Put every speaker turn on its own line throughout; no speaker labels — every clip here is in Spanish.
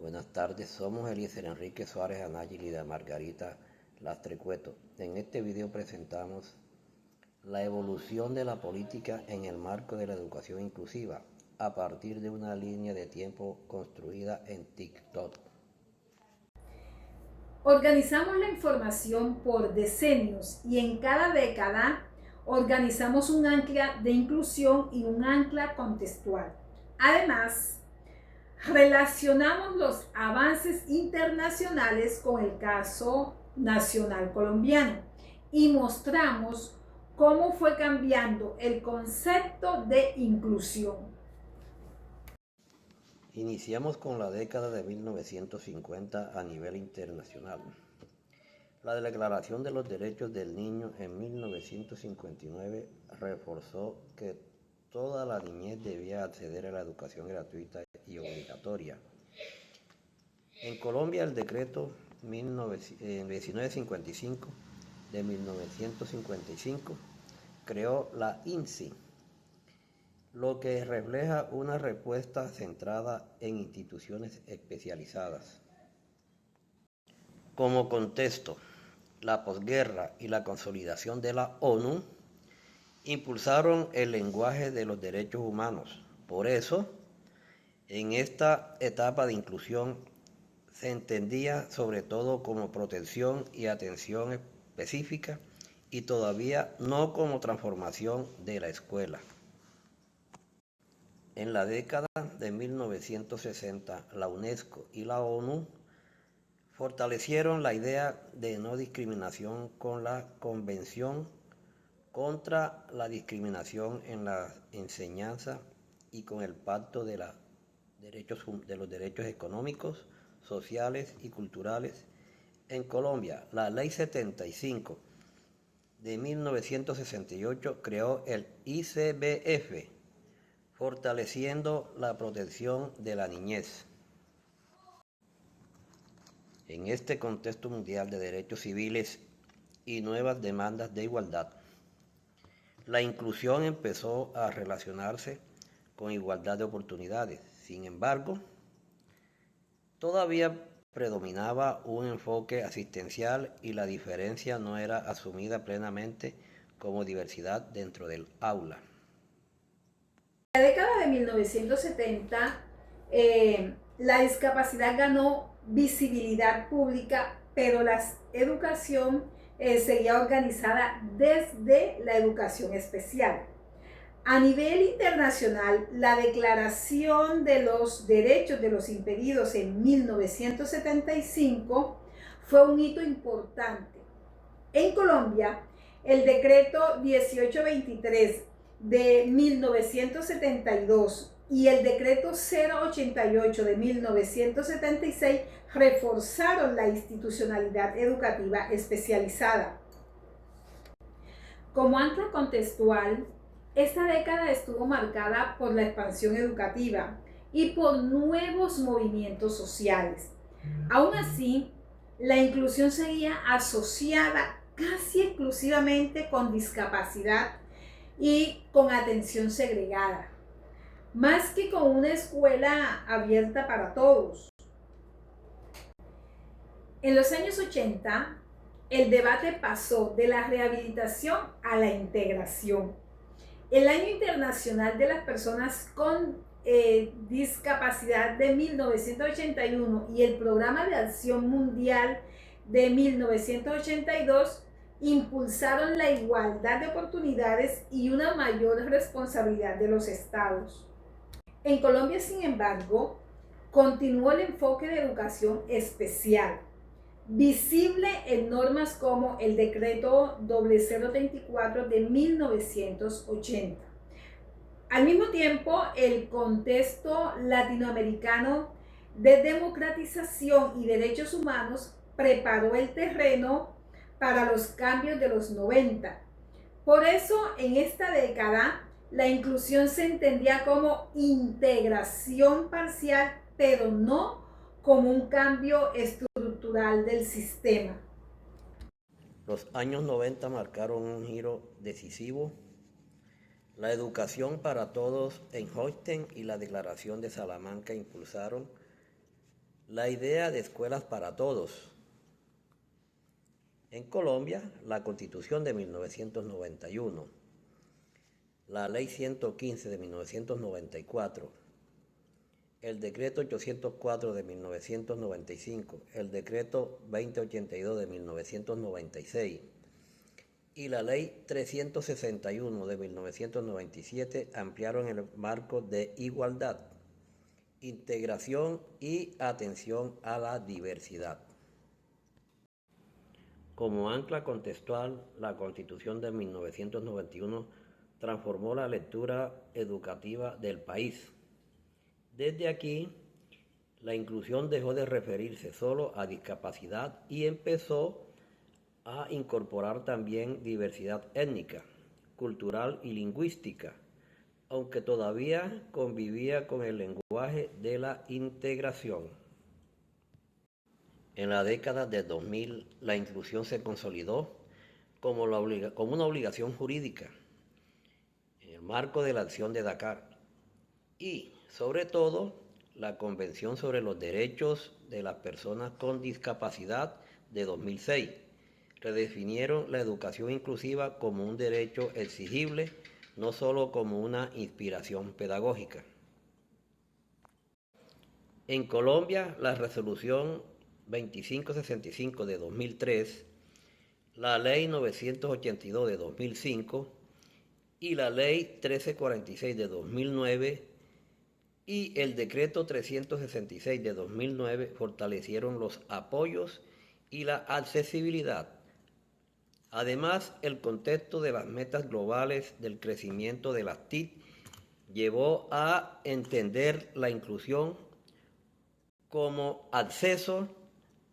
Buenas tardes, somos Eliezer Enrique Suárez Anayil y de Margarita Lastre Cueto. En este video presentamos la evolución de la política en el marco de la educación inclusiva a partir de una línea de tiempo construida en TikTok.
Organizamos la información por decenios y en cada década organizamos un ancla de inclusión y un ancla contextual. Además, relacionamos los avances internacionales con el caso nacional colombiano y mostramos cómo fue cambiando el concepto de inclusión.
Iniciamos con la década de 1950 a nivel internacional. La Declaración de los Derechos del Niño en 1959 reforzó que toda la niñez debía acceder a la educación gratuita y obligatoria. En Colombia, el decreto 1955 de 1955 creó la INSI, lo que refleja una respuesta centrada en instituciones especializadas. Como contexto, la posguerra y la consolidación de la ONU impulsaron el lenguaje de los derechos humanos. Por eso, en esta etapa de inclusión se entendía sobre todo como protección y atención específica y todavía no como transformación de la escuela. En la década de 1960, la UNESCO y la ONU fortalecieron la idea de no discriminación con la Convención contra la Discriminación en la Enseñanza y con el Pacto de los Derechos Económicos, Sociales y Culturales. En Colombia, la Ley 75 de 1968 creó el ICBF, fortaleciendo la protección de la niñez. En este contexto mundial de derechos civiles y nuevas demandas de igualdad, la inclusión empezó a relacionarse con igualdad de oportunidades. Sin embargo, todavía predominaba un enfoque asistencial y la diferencia no era asumida plenamente como diversidad dentro del aula.
En la década de 1970, la discapacidad ganó visibilidad pública, pero la educación seguía organizada desde la educación especial. A nivel internacional, la Declaración de los Derechos de los Impedidos en 1975 fue un hito importante. En Colombia, el decreto 1823 de 1972 y el decreto 088 de 1976 reforzaron la institucionalidad educativa especializada. Como ancla contextual, esta década estuvo marcada por la expansión educativa y por nuevos movimientos sociales. Aún así, la inclusión seguía asociada casi exclusivamente con discapacidad y con atención segregada, más que con una escuela abierta para todos. En los años 80, el debate pasó de la rehabilitación a la integración. El Año Internacional de las Personas con Discapacidad de 1981 y el Programa de Acción Mundial de 1982 impulsaron la igualdad de oportunidades y una mayor responsabilidad de los estados. En Colombia, sin embargo, continuó el enfoque de educación especial, visible en normas como el decreto 0034 de 1980. Al mismo tiempo, el contexto latinoamericano de democratización y derechos humanos preparó el terreno para los cambios de los 90. Por eso, en esta década, la inclusión se entendía como integración parcial, pero no como un cambio estructural del sistema.
Los años 90 marcaron un giro decisivo. La educación para todos en Holstein y la Declaración de Salamanca impulsaron La idea de escuelas para todos. En Colombia, la Constitución de 1991, la Ley 115 de 1994, el Decreto 804 de 1995, el Decreto 2082 de 1996 y la Ley 361 de 1997 ampliaron el marco de igualdad, integración y atención a la diversidad. Como ancla contextual, la Constitución de 1991 transformó la lectura educativa del país. Desde aquí, la inclusión dejó de referirse solo a discapacidad y empezó a incorporar también diversidad étnica, cultural y lingüística, aunque todavía convivía con el lenguaje de la integración. En la década de 2000, la inclusión se consolidó como una obligación jurídica en el marco de la acción de Dakar y, sobre todo, la Convención sobre los Derechos de las Personas con Discapacidad de 2006 redefinieron la educación inclusiva como un derecho exigible, no solo como una inspiración pedagógica. En Colombia, la resolución 2565 de 2003, la Ley 982 de 2005 y la Ley 1346 de 2009 y el Decreto 366 de 2009 fortalecieron los apoyos y la accesibilidad. Además, el contexto de las metas globales del crecimiento de las TIC llevó a entender la inclusión como acceso,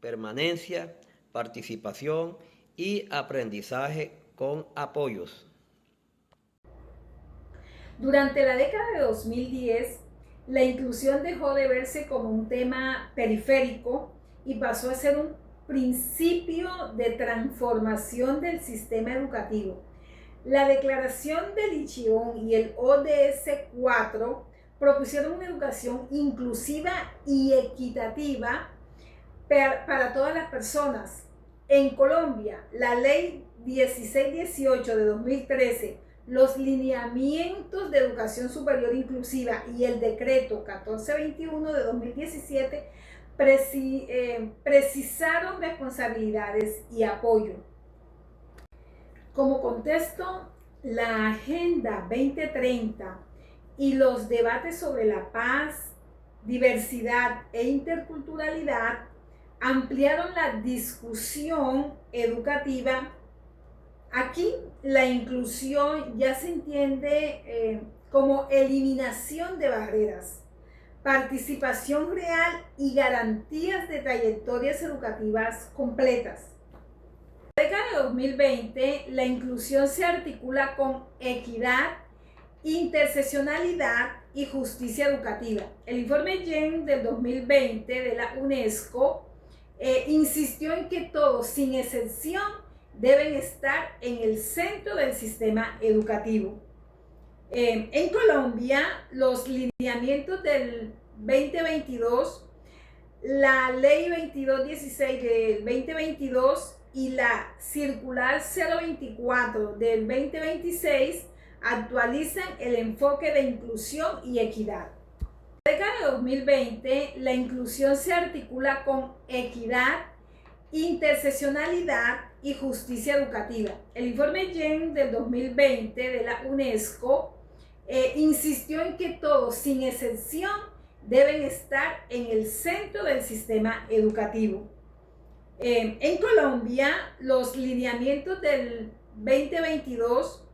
permanencia, participación y aprendizaje con apoyos.
Durante la década de 2010, la inclusión dejó de verse como un tema periférico y pasó a ser un principio de transformación del sistema educativo. La declaración de Lichión y el ODS 4 propusieron una educación inclusiva y equitativa para todas las personas. En Colombia, la Ley 1618 de 2013, los lineamientos de educación superior inclusiva y el Decreto 1421 de 2017 precisaron responsabilidades y apoyo. Como contexto, la Agenda 2030 y los debates sobre la paz, diversidad e interculturalidad ampliaron la discusión educativa. Aquí la inclusión ya se entiende como eliminación de barreras, participación real y garantías de trayectorias educativas completas. En la década de 2020, la inclusión se articula con equidad, interseccionalidad y justicia educativa. El informe GEN del 2020 de la UNESCO insistió en que todos, sin excepción, deben estar en el centro del sistema educativo. En Colombia, los lineamientos del 2022, la Ley 2216 del 2022 y la Circular 024 del 2026 actualizan el enfoque de inclusión y equidad. En la década de 2020, la inclusión se articula con equidad, interseccionalidad y justicia educativa. El informe GEN del 2020 de la UNESCO insistió en que todos, sin excepción, deben estar en el centro del sistema educativo. En Colombia, los lineamientos del 2022,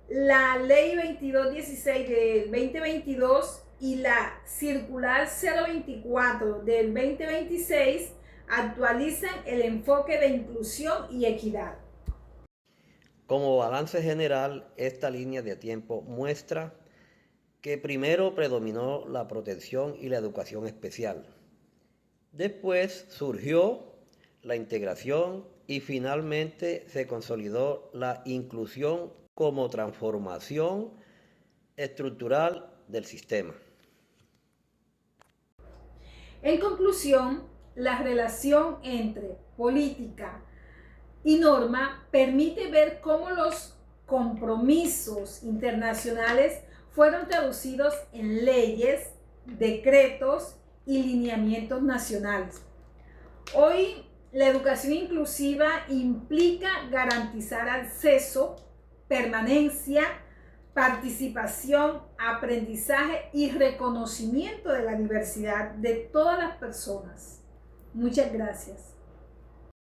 la Ley 2216 del 2022 y la Circular 024 del 2026 actualizan el enfoque de inclusión y equidad.
Como balance general, esta línea de tiempo muestra que primero predominó la protección y la educación especial. Después surgió la integración y finalmente se consolidó la inclusión como transformación estructural del sistema.
En conclusión, la relación entre política y norma permite ver cómo los compromisos internacionales fueron traducidos en leyes, decretos y lineamientos nacionales. Hoy, la educación inclusiva implica garantizar acceso, permanencia, participación, aprendizaje y reconocimiento de la diversidad de todas las personas. Muchas gracias.